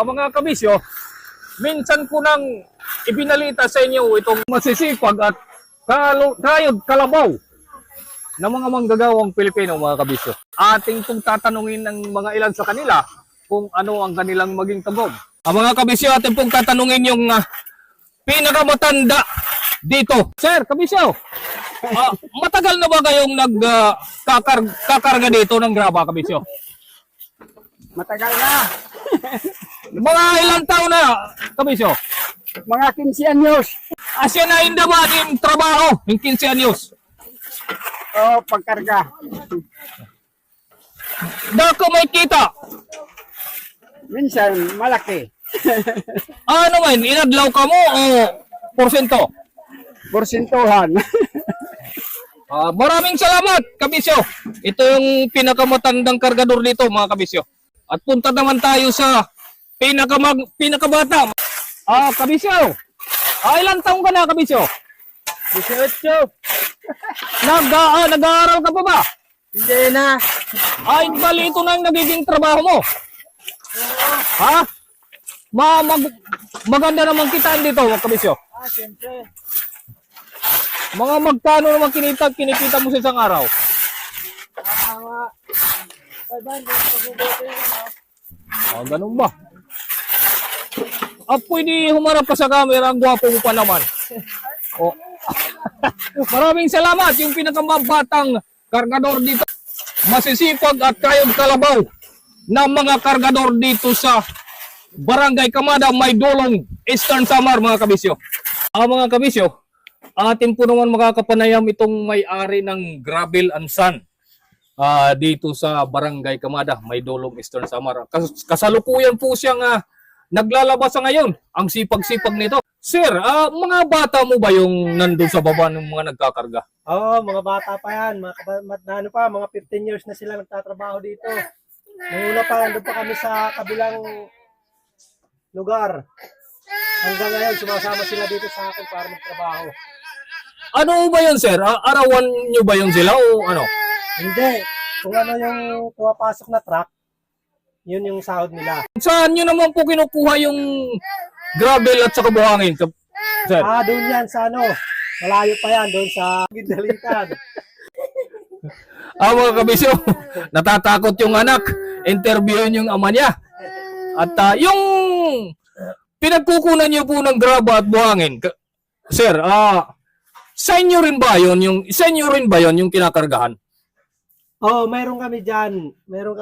Mga kabisyo, minsan ko nang ibinalita sa inyo itong masisipag at kayod kalabaw ng mga manggagawang Pilipino, mga kabisyo. Ating pong tatanungin ng mga ilan sa kanila kung ano ang kanilang maging tugon. Mga kabisyo, ating pong tatanungin yung pinakamatanda dito. Sir, kabisyo, matagal na ba kayong kakarga dito ng graba, kabisyo? Matagal na. Mga ilang taon na, kabisyo? Mga 15 anyos. Asya na hindi ba yung trabaho, yung 15 anyos? O, pagkarga. Dako may kita. Minsan, malaki. Ano man, inadlaw ka mo o porsyento? Porsintuhan. Maraming salamat, kabisyo. Ito yung pinakamatandang kargador dito, mga kabisyo. At punta naman tayo sa pinakabata. Kabisyo. Ilang taong ka na, kabisyo? 18. Nag-aaral ka pa ba? Hindi na. Bali ito na yung nagiging trabaho mo. Ha? Maganda naman kitaan dito, mga kabisyo. Siyempre. Mga magkano naman kinikita mo sa isang araw? Mga 500 pag-ubote yun. Ganun ba? Pwede humarap ka sa camera, ang gwapo mo pa naman. Maraming salamat, yung pinakamatang kargador dito. Masisipag at kayod kalabaw na mga kargador dito sa Barangay Kamada, Maydolong, Eastern Samar, mga kabisyo. Mga kabisyo, atin po naman makakapanayam itong may-ari ng Gravel and Sand dito sa Barangay Kamada, Maydolong, Eastern Samar. Kasalukuyan po siyang naglalabas ngayon. Ang sipag-sipag nito. Sir, mga bata mo ba yung nandun sa baba ng mga nagkakarga? Oo, mga bata pa yan. Mga 15 years na sila nagtatrabaho dito. Nung una pa, nandun pa kami sa kabilang lugar. Hanggang ngayon, sumasama sila dito sa akin para magtrabaho. Ano ba yun, sir? Arawan nyo ba yun sila o ano? Hindi. Kung ano yung pumapasok na truck, yun yung sahod nila. Saan nyo naman po kinukuha yung gravel at saka buhangin, sir? Doon yan sa ano. Malayo pa yan, doon sa Gindalitan. Mga kabisyo, natatakot yung anak. Interviewin yung ama niya. At yung pinagkukunan nyo po ng graba at buhangin, sir, sa inyo rin ba yun yung kinakargahan? Oo, mayroon kami dyan. Mayroon kami